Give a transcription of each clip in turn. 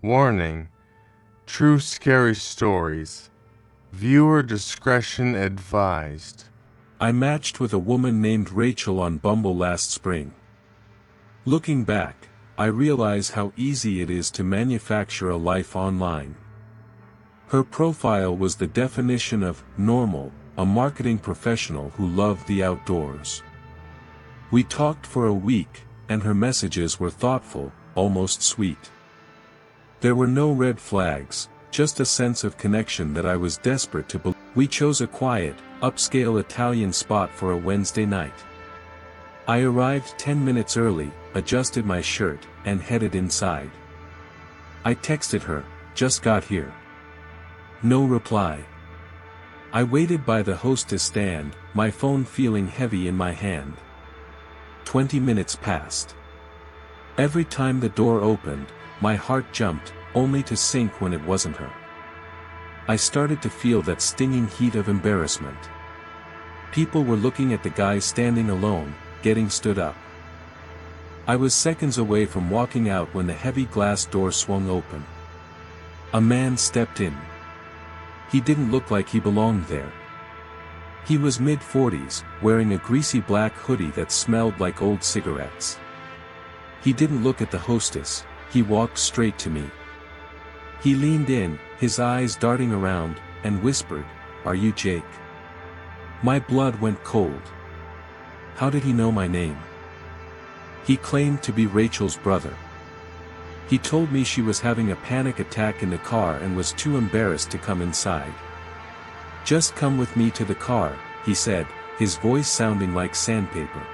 Warning: true scary stories. Viewer discretion advised. I matched with a woman named Rachel on Bumble last spring. Looking back, I realize how easy it is to manufacture a life online. Her profile was the definition of normal, a marketing professional who loved the outdoors. We talked for a week, and her messages were thoughtful, almost sweet. There were no red flags, just a sense of connection that I was desperate to believe. We chose a quiet, upscale Italian spot for a Wednesday night. I arrived 10 minutes early, adjusted my shirt, and headed inside. I texted her, "Just got here." No reply. I waited by the hostess stand, my phone feeling heavy in my hand. 20 minutes passed. Every time the door opened, my heart jumped, only to sink when it wasn't her. I started to feel that stinging heat of embarrassment. People were looking at the guy standing alone, getting stood up. I was seconds away from walking out when the heavy glass door swung open. A man stepped in. He didn't look like he belonged there. He was mid-40s, wearing a greasy black hoodie that smelled like old cigarettes. He didn't look at the hostess, he walked straight to me. He leaned in, his eyes darting around, and whispered, "Are you Jake?" My blood went cold. How did he know my name? He claimed to be Rachel's brother. He told me she was having a panic attack in the car and was too embarrassed to come inside. "Just come with me to the car," he said, his voice sounding like sandpaper.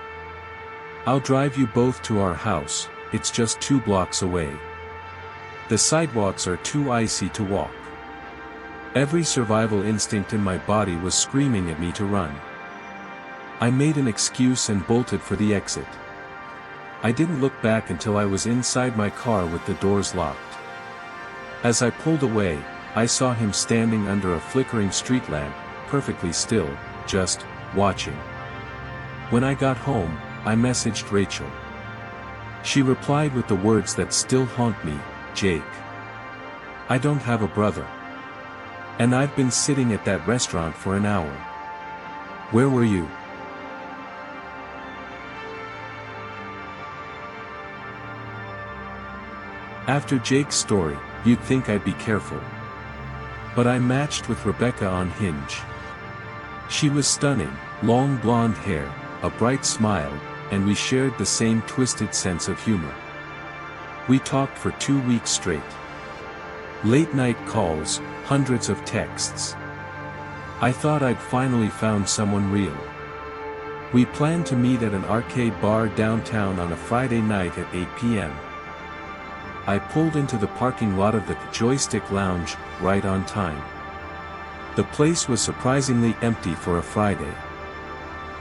"I'll drive you both to our house, it's just 2 blocks away. The sidewalks are too icy to walk." Every survival instinct in my body was screaming at me to run. I made an excuse and bolted for the exit. I didn't look back until I was inside my car with the doors locked. As I pulled away, I saw him standing under a flickering street lamp, perfectly still, just watching. When I got home, I messaged Rachel. She replied with the words that still haunt me, "Jake, I don't have a brother. And I've been sitting at that restaurant for an hour. Where were you?" After Jake's story, you'd think I'd be careful. But I matched with Rebecca on Hinge. She was stunning, long blonde hair, a bright smile, and we shared the same twisted sense of humor. We talked for 2 weeks straight. Late-night calls, hundreds of texts. I thought I'd finally found someone real. We planned to meet at an arcade bar downtown on a Friday night at 8 p.m. I pulled into the parking lot of the Joystick Lounge, right on time. The place was surprisingly empty for a Friday.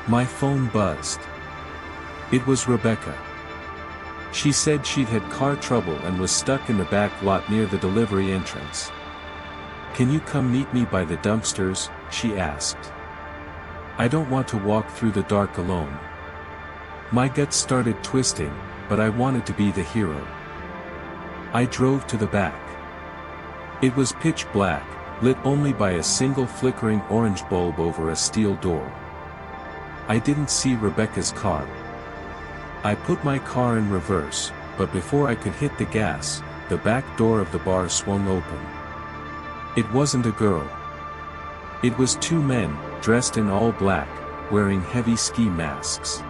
My phone buzzed. It was Rebecca. She said she'd had car trouble and was stuck in the back lot near the delivery entrance. "Can you come meet me by the dumpsters?" she asked. I don't want to walk through the dark alone. My gut started twisting, but I wanted to be the hero. I drove to the back. It was pitch black, lit only by a single flickering orange bulb over a steel door. I didn't see Rebecca's car. I put my car in reverse, but before I could hit the gas, the back door of the bar swung open. It wasn't a girl. It was 2 men, dressed in all black, wearing heavy ski masks.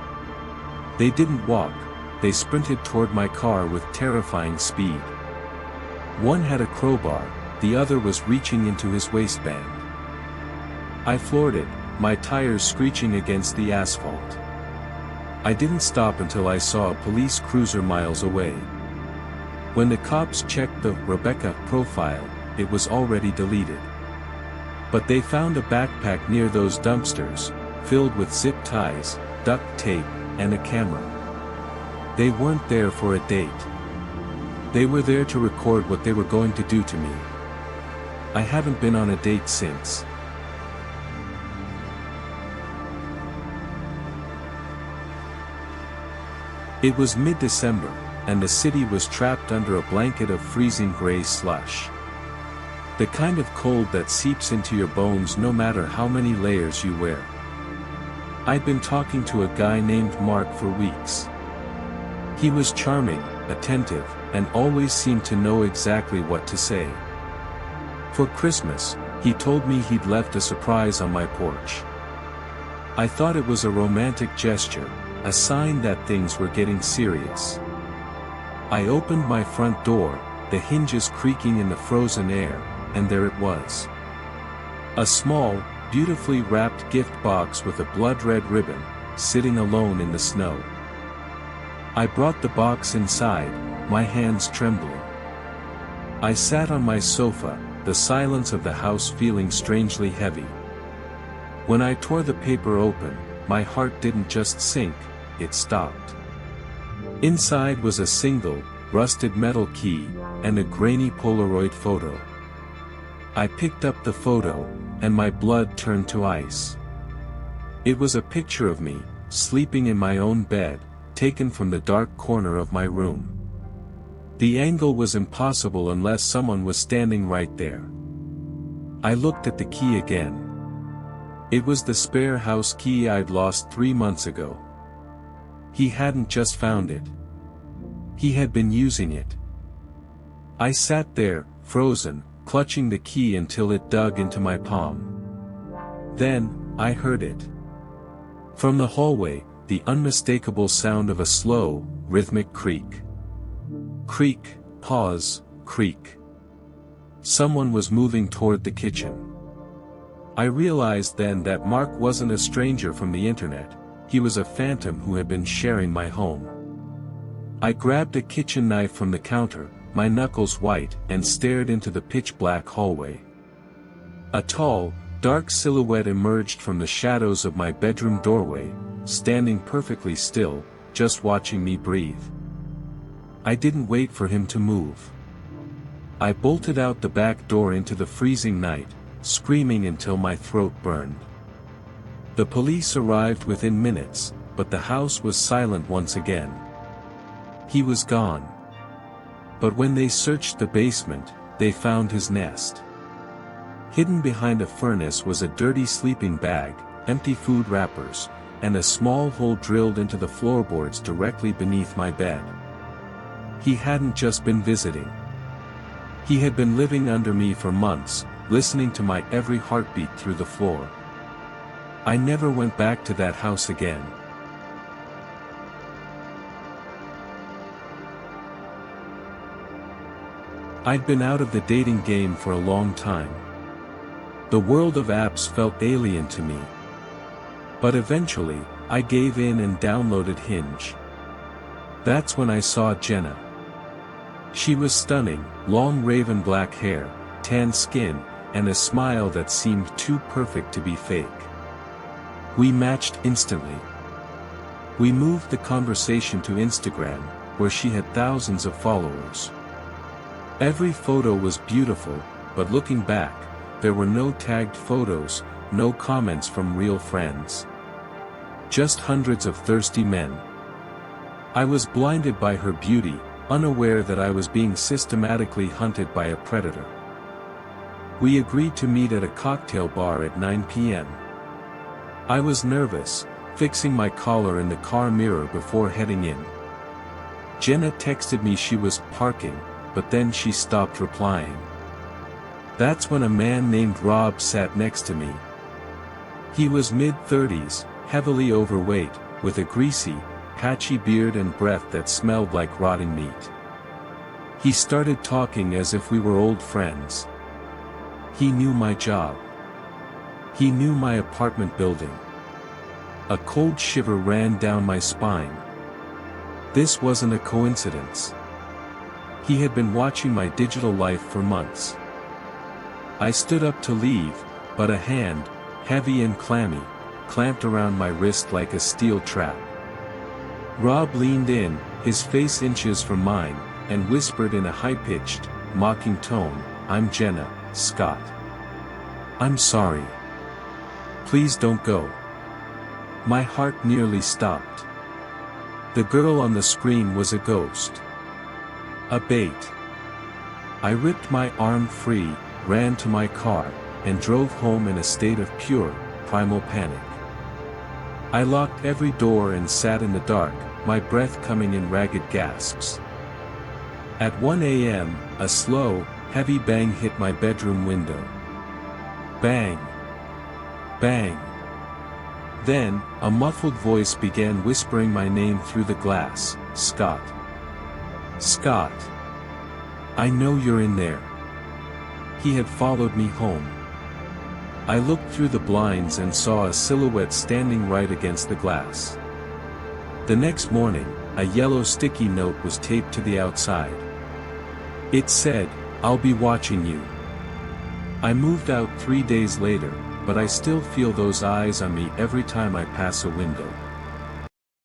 They didn't walk, they sprinted toward my car with terrifying speed. One had a crowbar, the other was reaching into his waistband. I floored it, my tires screeching against the asphalt. I didn't stop until I saw a police cruiser miles away. When the cops checked the Rebecca profile, it was already deleted. But they found a backpack near those dumpsters, filled with zip ties, duct tape, and a camera. They weren't there for a date. They were there to record what they were going to do to me. I haven't been on a date since. It was mid-December, and the city was trapped under a blanket of freezing gray slush. The kind of cold that seeps into your bones no matter how many layers you wear. I'd been talking to a guy named Mark for weeks. He was charming, attentive, and always seemed to know exactly what to say. For Christmas, he told me he'd left a surprise on my porch. I thought it was a romantic gesture, a sign that things were getting serious. I opened my front door, the hinges creaking in the frozen air, and there it was. A small, beautifully wrapped gift box with a blood-red ribbon, sitting alone in the snow. I brought the box inside, my hands trembling. I sat on my sofa, the silence of the house feeling strangely heavy. When I tore the paper open, my heart didn't just sink, it stopped. Inside was a single, rusted metal key, and a grainy Polaroid photo. I picked up the photo, and my blood turned to ice. It was a picture of me, sleeping in my own bed, taken from the dark corner of my room. The angle was impossible unless someone was standing right there. I looked at the key again. It was the spare house key I'd lost 3 months ago. He hadn't just found it. He had been using it. I sat there, frozen, clutching the key until it dug into my palm. Then, I heard it. From the hallway, the unmistakable sound of a slow, rhythmic creak. Creak, pause, creak. Someone was moving toward the kitchen. I realized then that Mark wasn't a stranger from the internet, he was a phantom who had been sharing my home. I grabbed a kitchen knife from the counter, my knuckles white, and stared into the pitch-black hallway. A tall, dark silhouette emerged from the shadows of my bedroom doorway, standing perfectly still, just watching me breathe. I didn't wait for him to move. I bolted out the back door into the freezing night, screaming until my throat burned. The police arrived within minutes, but the house was silent once again. He was gone. But when they searched the basement, they found his nest. Hidden behind a furnace was a dirty sleeping bag, empty food wrappers, and a small hole drilled into the floorboards directly beneath my bed. He hadn't just been visiting. He had been living under me for months, listening to my every heartbeat through the floor. I never went back to that house again. I'd been out of the dating game for a long time. The world of apps felt alien to me. But eventually, I gave in and downloaded Hinge. That's when I saw Jenna. She was stunning, long raven black hair, tan skin, and a smile that seemed too perfect to be fake. We matched instantly. We moved the conversation to Instagram, where she had thousands of followers. Every photo was beautiful, but looking back, there were no tagged photos, no comments from real friends. Just hundreds of thirsty men. I was blinded by her beauty, unaware that I was being systematically hunted by a predator. We agreed to meet at a cocktail bar at 9 p.m. I was nervous, fixing my collar in the car mirror before heading in. Jenna texted me she was parking, but then she stopped replying. That's when a man named Rob sat next to me. He was mid-30s, heavily overweight, with a greasy, patchy beard and breath that smelled like rotting meat. He started talking as if we were old friends. He knew my job. He knew my apartment building. A cold shiver ran down my spine. This wasn't a coincidence. He had been watching my digital life for months. I stood up to leave, but a hand, heavy and clammy, clamped around my wrist like a steel trap. Rob leaned in, his face inches from mine, and whispered in a high-pitched, mocking tone, "I'm Jenna, Scott. I'm sorry. Please don't go." My heart nearly stopped. The girl on the screen was a ghost. A bait. I ripped my arm free, ran to my car, and drove home in a state of pure, primal panic. I locked every door and sat in the dark, my breath coming in ragged gasps. At 1 a.m., a slow, heavy bang hit my bedroom window. Bang! Bang! Then, a muffled voice began whispering my name through the glass, Scott. Scott. I know you're in there. He had followed me home. I looked through the blinds and saw a silhouette standing right against the glass. The next morning, a yellow sticky note was taped to the outside. It said, "I'll be watching you." I moved out 3 days later, but I still feel those eyes on me every time I pass a window.